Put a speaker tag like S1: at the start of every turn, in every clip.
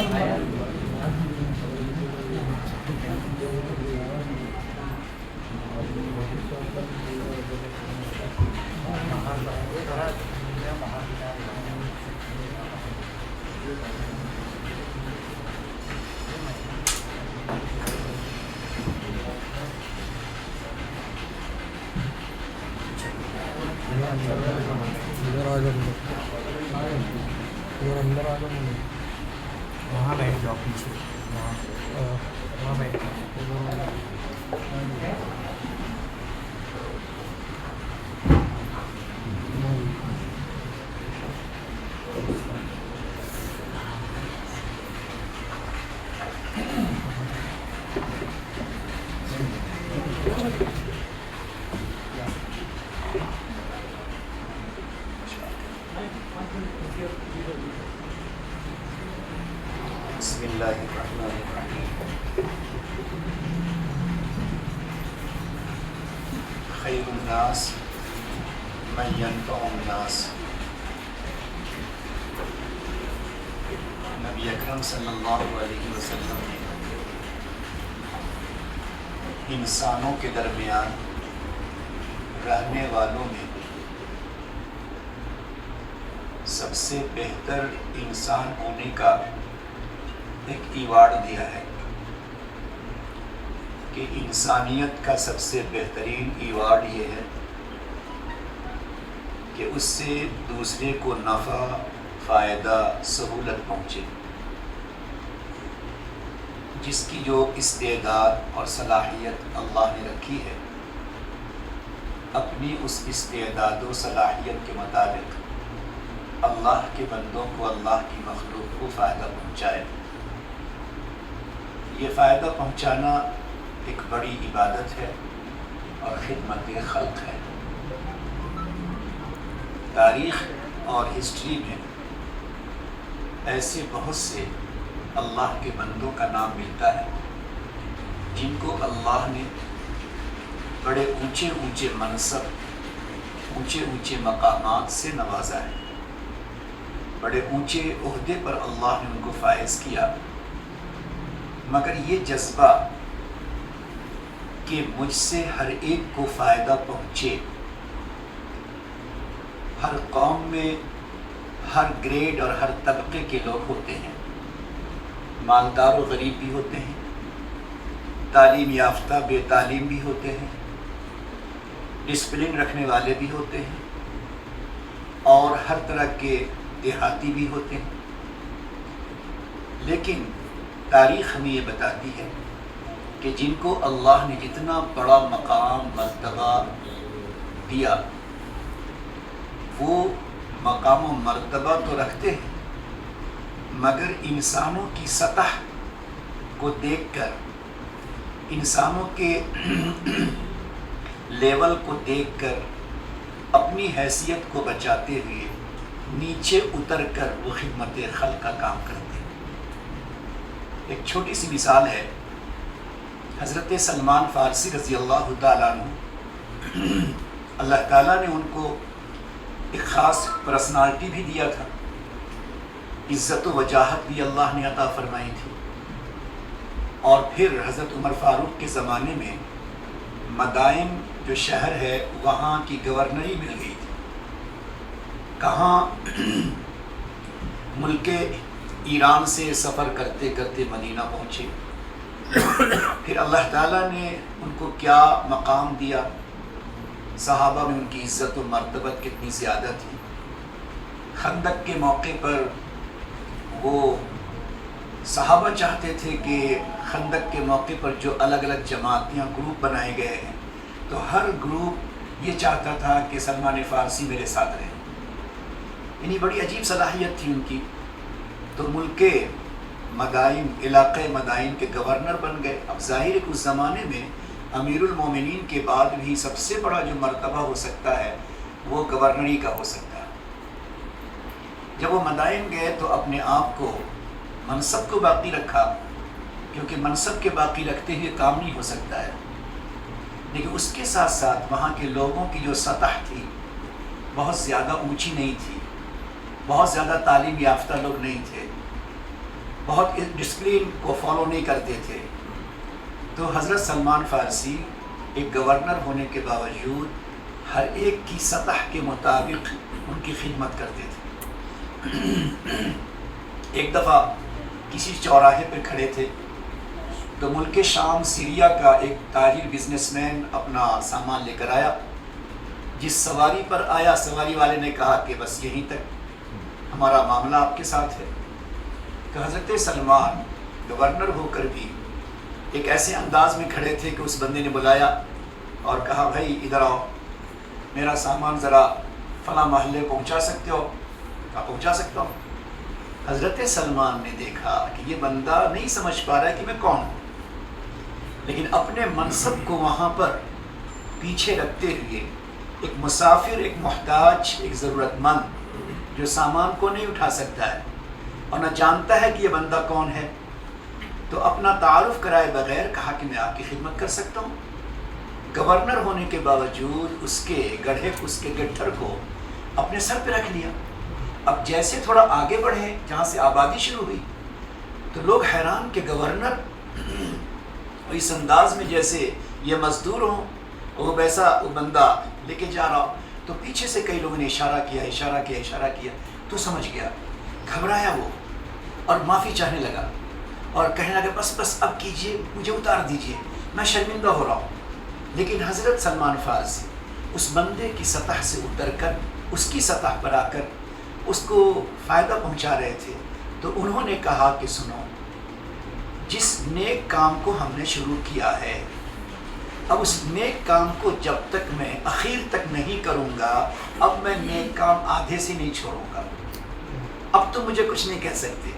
S1: ادھر آ جاؤ، ادھر اندر آ جاؤ،
S2: وہاں بیٹھ جاؤ پیچھے، وہاں بیٹھ جاؤ.
S1: ادھر آ جاؤ.
S3: بسم اللہ الرحمن الرحیم. خیر الناس من ینفع الناس. نبی اکرم صلی اللہ علیہ وسلم نے انسانوں کے درمیان رہنے والوں میں سب سے بہتر انسان ہونے کا ایک ایوارڈ دیا ہے کہ انسانیت کا سب سے بہترین ایوارڈ یہ ہے کہ اس سے دوسرے کو نفع، فائدہ، سہولت پہنچے. جس کی جو استعداد اور صلاحیت اللہ نے رکھی ہے، اپنی اس استعداد و صلاحیت کے مطابق اللہ کے بندوں کو، اللہ کی مخلوق کو فائدہ پہنچائے. یہ فائدہ پہنچانا ایک بڑی عبادت ہے اور خدمت خلق ہے. تاریخ اور ہسٹری میں ایسے بہت سے اللہ کے بندوں کا نام ملتا ہے جن کو اللہ نے بڑے اونچے اونچے منصب، اونچے اونچے مقامات سے نوازا ہے. بڑے اونچے عہدے پر اللہ نے ان کو فائز کیا. مگر یہ جذبہ کہ مجھ سے ہر ایک کو فائدہ پہنچے، ہر قوم میں ہر گریڈ اور ہر طبقے کے لوگ ہوتے ہیں. مالدار و غریب بھی ہوتے ہیں، تعلیم یافتہ بے تعلیم بھی ہوتے ہیں، ڈسپلن رکھنے والے بھی ہوتے ہیں، اور ہر طرح کے دیہاتی بھی ہوتے ہیں. لیکن تاریخ ہمیں یہ بتاتی ہے کہ جن کو اللہ نے جتنا بڑا مقام، مرتبہ دیا، وہ مقام و مرتبہ تو رکھتے ہیں، مگر انسانوں کی سطح کو دیکھ کر، انسانوں کے لیول کو دیکھ کر، اپنی حیثیت کو بچاتے ہوئے نیچے اتر کر وہ خدمت خلق کا کام کرتے ہیں. ایک چھوٹی سی مثال ہے. حضرت سلمان فارسی رضی اللہ تعالیٰ عنہ، اللہ تعالیٰ نے ان کو ایک خاص پرسنالٹی بھی دیا تھا، عزت و وجاہت بھی اللہ نے عطا فرمائی تھی. اور پھر حضرت عمر فاروق کے زمانے میں مدائن جو شہر ہے وہاں کی گورنری مل گئی تھی. کہاں ملک ایران سے سفر کرتے کرتے مدینہ پہنچے. پھر اللہ تعالیٰ نے ان کو کیا مقام دیا، صحابہ میں ان کی عزت و مرتبت کتنی زیادہ تھی. خندق کے موقع پر وہ صحابہ چاہتے تھے کہ خندق کے موقع پر جو الگ الگ جماعتیاں گروپ بنائے گئے ہیں، تو ہر گروپ یہ چاہتا تھا کہ سلمان فارسی میرے ساتھ رہے. یعنی بڑی عجیب صلاحیت تھی ان کی. تو ملک مدائن، علاقے مدائن کے گورنر بن گئے. اب ظاہر ہے کہ اس زمانے میں امیر المومنین کے بعد بھی سب سے بڑا جو مرتبہ ہو سکتا ہے وہ گورنری کا ہو سکتا ہے. جب وہ مدائن گئے تو اپنے آپ کو، منصب کو باقی رکھا، کیونکہ منصب کے باقی رکھتے ہوئے کام نہیں ہو سکتا ہے. لیکن اس کے ساتھ ساتھ وہاں کے لوگوں کی جو سطح تھی بہت زیادہ اونچی نہیں تھی، بہت زیادہ تعلیم یافتہ لوگ نہیں تھے. بہت ڈسپلن کو فالو نہیں کرتے تھے. تو حضرت سلمان فارسی ایک گورنر ہونے کے باوجود ہر ایک کی سطح کے مطابق ان کی خدمت کرتے تھے. ایک دفعہ کسی چوراہے پہ کھڑے تھے تو ملک شام سیریا کا ایک تاجر بزنس مین اپنا سامان لے کر آیا. جس سواری پر آیا سواری والے نے کہا کہ بس یہیں تک ہمارا معاملہ آپ کے ساتھ ہے. کہ حضرت سلمان گورنر ہو کر بھی ایک ایسے انداز میں کھڑے تھے کہ اس بندے نے بلایا اور کہا بھائی ادھر آؤ، میرا سامان ذرا فلاں محلے پہنچا سکتے ہو؟ کہا پہنچا سکتا ہوں. حضرت سلمان نے دیکھا کہ یہ بندہ نہیں سمجھ پا رہا ہے کہ میں کون ہوں، لیکن اپنے منصب کو وہاں پر پیچھے رکھتے ہوئے ایک مسافر، ایک محتاج، ایک ضرورت مند جو سامان کو نہیں اٹھا سکتا ہے اور نہ جانتا ہے کہ یہ بندہ کون ہے، تو اپنا تعارف کرائے بغیر کہا کہ میں آپ کی خدمت کر سکتا ہوں. گورنر ہونے کے باوجود اس کے گڑھے، اس کے گٹھر کو اپنے سر پہ رکھ لیا. اب جیسے تھوڑا آگے بڑھے جہاں سے آبادی شروع ہوئی تو لوگ حیران کہ گورنر اس انداز میں جیسے یہ مزدور ہوں، وہ ویسا وہ بندہ لے کے جا رہا ہو. تو پیچھے سے کئی لوگوں نے اشارہ کیا تو سمجھ گیا، گھبرایا وہ اور معافی چاہنے لگا اور کہنے لگا بس اب کیجئے، مجھے اتار دیجئے، میں شرمندہ ہو رہا ہوں. لیکن حضرت سلمان فارسی اس بندے کی سطح سے اتر کر اس کی سطح پر آ کر اس کو فائدہ پہنچا رہے تھے. تو انہوں نے کہا کہ سنو، جس نیک کام کو ہم نے شروع کیا ہے، اب اس نیک کام کو جب تک میں اخیر تک نہیں کروں گا، اب میں نیک کام آدھے سے نہیں چھوڑوں گا. اب تو مجھے کچھ نہیں کہہ سکتے.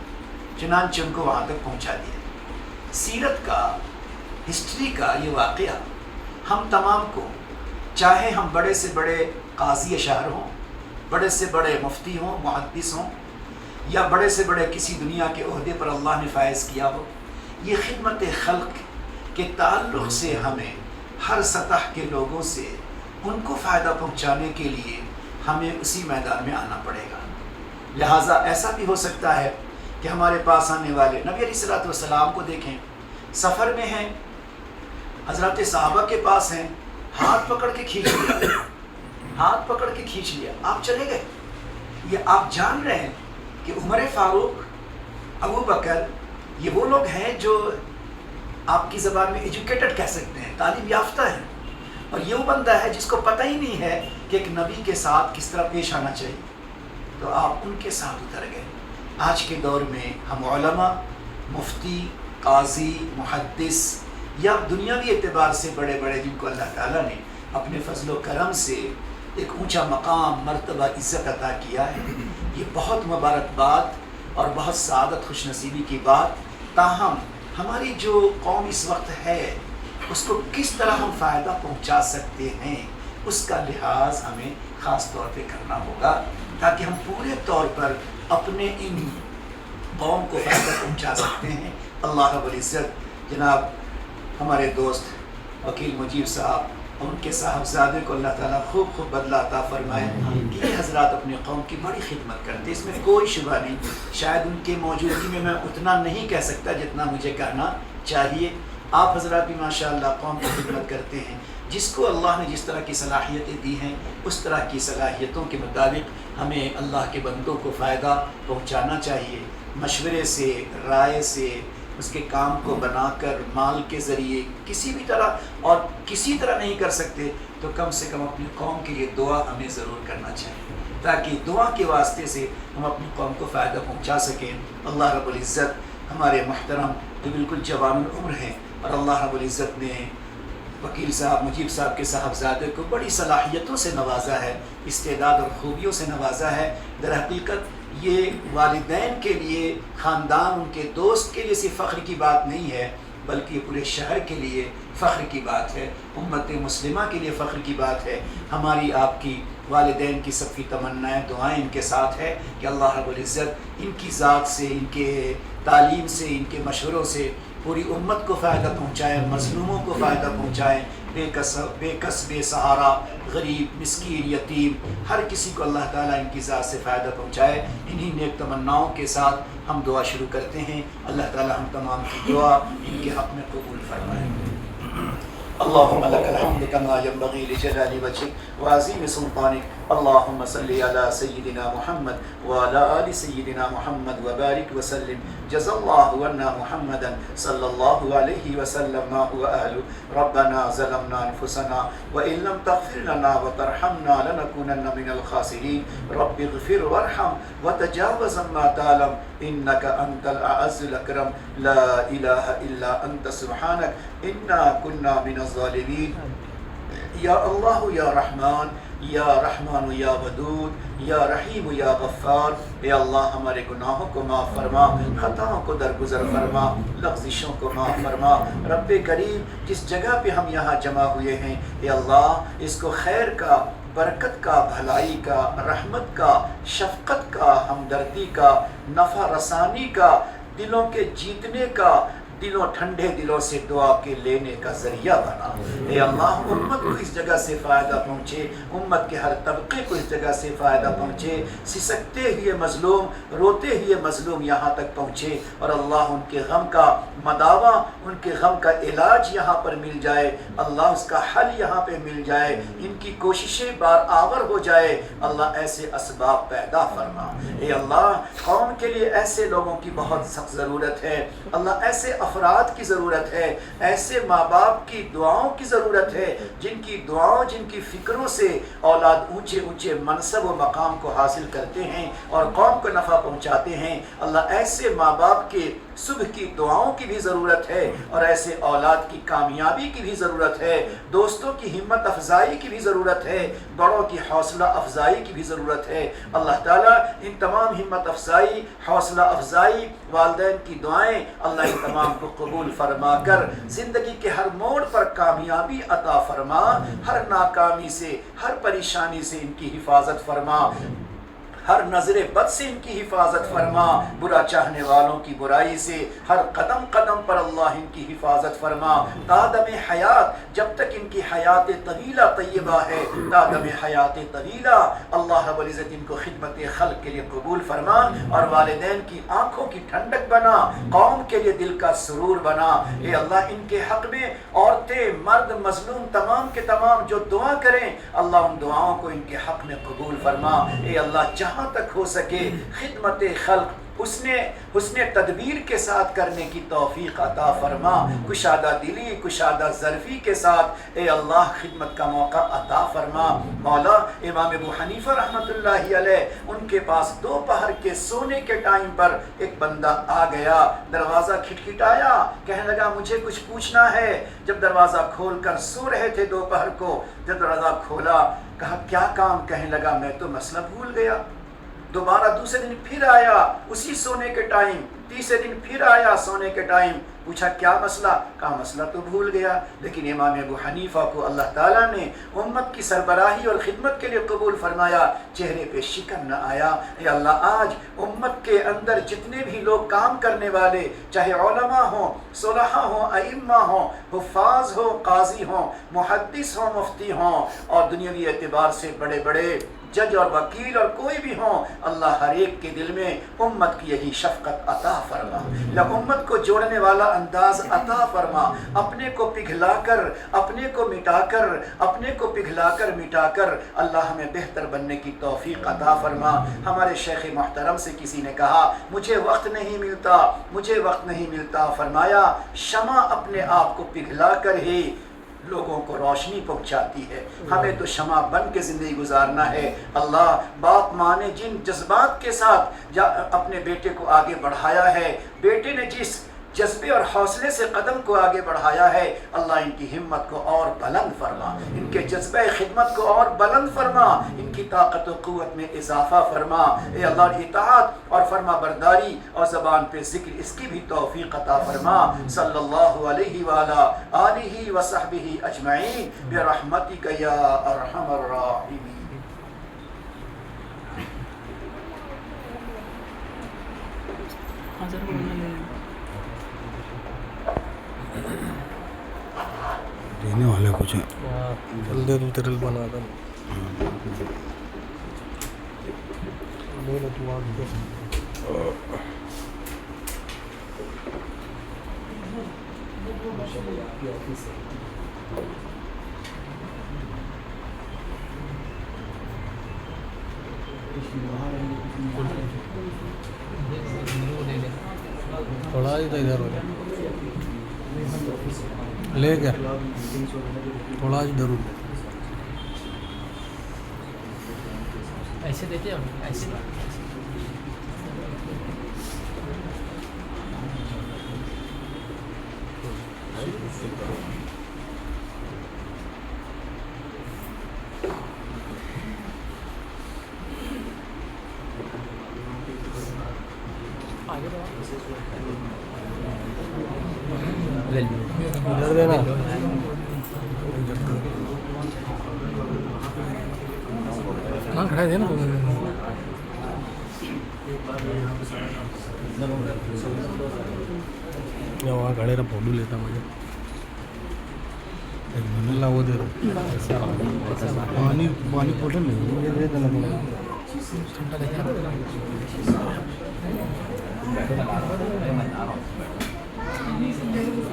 S3: چنانچہ ان کو وہاں تک پہنچا دیا. سیرت کا، ہسٹری کا یہ واقعہ ہم تمام کو، چاہے ہم بڑے سے بڑے قاضی شہر ہوں، بڑے سے بڑے مفتی ہوں، محدث ہوں، یا بڑے سے بڑے کسی دنیا کے عہدے پر اللہ نے فائز کیا ہو، یہ خدمت خلق کے تعلق سے ہمیں ہر سطح کے لوگوں سے ان کو فائدہ پہنچانے کے لیے ہمیں اسی میدان میں آنا پڑے گا. لہٰذا ایسا بھی ہو سکتا ہے کہ ہمارے پاس آنے والے نبی علیہ الصلوۃ والسلام کو دیکھیں، سفر میں ہیں، حضرات صحابہ کے پاس ہیں، ہاتھ پکڑ کے کھینچ لیا، آپ چلے گئے. یہ آپ جان رہے ہیں کہ عمر فاروق، ابو بکر، یہ وہ لوگ ہیں جو آپ کی زبان میں ایجوکیٹڈ کہہ سکتے ہیں، تعلیم یافتہ ہیں، اور یہ وہ بندہ ہے جس کو پتہ ہی نہیں ہے کہ ایک نبی کے ساتھ کس طرح پیش آنا چاہیے. تو آپ ان کے ساتھ اتر گئے. آج کے دور میں ہم علماء، مفتی، قاضی، محدث یا دنیاوی اعتبار سے بڑے بڑے جن کو اللہ تعالیٰ نے اپنے فضل و کرم سے ایک اونچا مقام، مرتبہ، عزت عطا کیا ہے، یہ بہت مبارکباد اور بہت سعادت، خوش نصیبی کی بات. تاہم ہماری جو قوم اس وقت ہے اس کو کس طرح ہم فائدہ پہنچا سکتے ہیں، اس کا لحاظ ہمیں خاص طور پہ کرنا ہوگا تاکہ ہم پورے طور پر اپنے ان قوم کو فائدہ پہنچا سکتے ہیں. اللہ رب العزت جناب ہمارے دوست وکیل مجیب صاحب اور ان کے صاحبزادے کو اللہ تعالیٰ خوب خوب بدلہ عطا فرمائے کہ یہ حضرات اپنے قوم کی بڑی خدمت کرتے، اس میں کوئی شبہ نہیں. شاید ان کی موجودگی میں اتنا نہیں کہہ سکتا جتنا مجھے کہنا چاہیے. آپ حضرات بھی ماشاءاللہ قوم کی خدمت کرتے ہیں. جس کو اللہ نے جس طرح کی صلاحیتیں دی ہیں اس طرح کی صلاحیتوں کے مطابق ہمیں اللہ کے بندوں کو فائدہ پہنچانا چاہیے. مشورے سے، رائے سے، اس کے کام کو بنا کر، مال کے ذریعے کسی بھی طرح، اور کسی طرح نہیں کر سکتے تو کم سے کم اپنی قوم کے لیے دعا ہمیں ضرور کرنا چاہیے تاکہ دعا کے واسطے سے ہم اپنی قوم کو فائدہ پہنچا سکیں. اللہ رب العزت ہمارے محترم جو بالکل جوان العمر ہیں، اور اللہ رب العزت نے وکیل صاحب مجیب صاحب کے صاحبزادے کو بڑی صلاحیتوں سے نوازا ہے، استعداد اور خوبیوں سے نوازا ہے. در حقیقت یہ والدین کے لیے، خاندان، ان کے دوست کے لیے صرف فخر کی بات نہیں ہے بلکہ یہ پورے شہر کے لیے فخر کی بات ہے، امت مسلمہ کے لیے فخر کی بات ہے. ہماری آپ کی والدین کی سب کی تمنائیں، دعائیں ان کے ساتھ ہے کہ اللہ رب العزت ان کی ذات سے، ان کے تعلیم سے، ان کے مشوروں سے پوری امت کو فائدہ پہنچائے، مظلوموں کو فائدہ پہنچائے، بے کس بے سہارا، غریب، مسکین، یتیم، ہر کسی کو اللہ تعالیٰ ان کی ذات سے فائدہ پہنچائے۔ انہی نیک تمناؤں کے ساتھ ہم دعا شروع کرتے ہیں۔ اللہ تعالیٰ ہم تمام کی دعا ان کے حق میں قبول فرمائے۔ اللهم لك الحمد كما ينبغي لجلال وجهك وعظيم سلطانك، اللهم صل على سيدنا محمد وعلى آل سيدنا محمد وبارك وسلم، جزا الله عنا محمدا صلى الله عليه وسلم ما هو أهله، ربنا ظلمنا أنفسنا وإن لم تغفر لنا وترحمنا لنكونن من الخاسرين، رب اغفر وارحم وتجاوز عما تعلم إنك أنت الأعز الأكرم، لا إله إلا أنت سبحانك إنا كنا من الظالمين۔ یا اللہ یا رحمان، یا رحمان یا ودود، یا رحیم یا غفار، اے اللہ ہمارے گناہوں کو معاف فرما، خطاؤں کو درگزر فرما، لغزشوں کو معاف فرما۔ رب کریم، جس جگہ پہ ہم یہاں جمع ہوئے ہیں، اے اللہ اس کو خیر کا، برکت کا، بھلائی کا، رحمت کا، شفقت کا، ہمدردی کا، نفع رسانی کا، دلوں کے جیتنے کا، دلوں ٹھنڈے دلوں سے دعا کے لینے کا ذریعہ بنا۔ اے اللہ امت کو اس جگہ سے فائدہ پہنچے، امت کے ہر طبقے کو اس جگہ سے فائدہ پہنچے، سسکتے ہوئے مظلوم، روتے ہوئے مظلوم یہاں تک پہنچے، اور اللہ ان کے غم کا مداوا، ان کے غم کا علاج یہاں پر مل جائے، اللہ اس کا حل یہاں پہ مل جائے، ان کی کوششیں بار آور ہو جائے، اللہ ایسے اسباب پیدا فرما۔ اے اللہ قوم کے لیے ایسے لوگوں کی بہت سخت ضرورت ہے، اللہ ایسے افراد کی ضرورت ہے، ایسے ماں باپ کی دعاؤں کی ضرورت ہے، جن کی دعاؤں، جن کی فکروں سے اولاد اونچے اونچے منصب و مقام کو حاصل کرتے ہیں اور قوم کو نفع پہنچاتے ہیں۔ اللہ ایسے ماں باپ کے صبح کی دعاؤں کی بھی ضرورت ہے، اور ایسے اولاد کی کامیابی کی بھی ضرورت ہے، دوستوں کی ہمت افزائی کی بھی ضرورت ہے، بڑوں کی حوصلہ افزائی کی بھی ضرورت ہے۔ اللہ تعالیٰ ان تمام ہمت افزائی، حوصلہ افزائی، والدین کی دعائیں اللہ ان تمام کو قبول فرما کر زندگی کے ہر موڑ پر کامیابی عطا فرما، ہر ناکامی سے، ہر پریشانی سے ان کی حفاظت فرما، ہر نظر بد سے ان کی حفاظت فرما، برا چاہنے والوں کی برائی سے ہر قدم قدم پر اللہ ان کی حفاظت فرما، تادم حیات، جب تک ان کی حیات طویلہ طیبہ ہے، تادم حیات طویلہ اللہ رب العزت ان کو خدمت خلق کے لیے قبول فرما، اور والدین کی آنکھوں کی ٹھنڈک بنا، قوم کے لیے دل کا سرور بنا۔ اے اللہ ان کے حق میں عورتیں، مرد، مظلوم تمام کے تمام جو دعا کریں، اللہ ان دعاؤں کو ان کے حق میں قبول فرما۔ اے اللہ جہاں تک ہو سکے خدمت خلق حسن تدبیر کے ساتھ کرنے کی توفیق عطا فرما، کشادہ دلی، کشادہ ظرفی کے ساتھ اے اللہ خدمت کا موقع عطا فرما۔ مولا امام ابو حنیفہ رحمۃ اللہ علیہ، ان کے پاس دوپہر کے سونے کے ٹائم پر ایک بندہ آ گیا، دروازہ کھٹکھٹایا، کہنے لگا مجھے کچھ پوچھنا ہے۔ جب دروازہ کھول کر سو رہے تھے دوپہر کو، جب دروازہ کھولا، کہا کیا کام؟ کہنے لگا میں تو مسئلہ بھول گیا۔ دوبارہ دوسرے دن پھر آیا اسی سونے کے ٹائم، تیسرے دن پھر آیا سونے کے ٹائم، پوچھا کیا مسئلہ؟ کہا مسئلہ تو بھول گیا۔ لیکن امام ابو حنیفہ کو اللہ تعالیٰ نے امت کی سربراہی اور خدمت کے لیے قبول فرمایا، چہرے پہ شکن نہ آیا۔ اے اللہ آج امت کے اندر جتنے بھی لوگ کام کرنے والے، چاہے علماء ہوں، صلحاء ہوں، ائمہ ہوں، حفاظ ہوں، قاضی ہوں، محدث ہوں، مفتی ہوں، اور دنیاوی اعتبار سے بڑے بڑے جج اور وکیل اور کوئی بھی ہوں، اللہ ہر ایک کے دل میں امت کی یہی شفقت عطا فرما، امت کو جوڑنے والا انداز عطا فرما، اپنے کو پگھلا کر، اپنے کو مٹا کر، اپنے کو پگھلا کر مٹا کر اللہ ہمیں بہتر بننے کی توفیق عطا فرما۔ ہمارے شیخ محترم سے کسی نے کہا مجھے وقت نہیں ملتا، مجھے وقت نہیں ملتا، فرمایا شمع اپنے آپ کو پگھلا کر ہی لوگوں کو روشنی پہنچاتی ہے، ہمیں تو شمع بن کے زندگی گزارنا ہے۔ اللہ بات مانے، جن جذبات کے ساتھ اپنے بیٹے کو آگے بڑھایا ہے، بیٹے نے جس جذبے اور حوصلے سے قدم کو آگے بڑھایا ہے، اللہ ان کی ہمت کو اور بلند فرما، ان کے جذبہ خدمت کو اور بلند فرما، ان کی طاقت و قوت میں اضافہ فرما۔ اے اللہ اطاعت اور فرما برداری اور زبان پہ ذکر اس کی بھی توفیق عطا فرما۔ صلی اللہ علیہ وعلی آلہ وصحبہ اجمعین برحمتک یا ارحم الراحمین۔
S4: حاضر ہونے
S2: دینے والا کچھ ہے.
S1: جلدی تو تیرل بنا دیں. لے لو تو آگ دو. تھوڑا ہی تو ادھر ہو جائے لے گیا تھوڑا ہی ضرور
S4: ایسے دیتے ہو ایسے
S1: ادھر دینا ہاں کھڑا دے نا وہاں کھڑے رہا فوٹو لیتا مجھے اللہ وہ دے رہا
S2: پانی بوتل نہیں
S1: مجھے دے دینا پڑا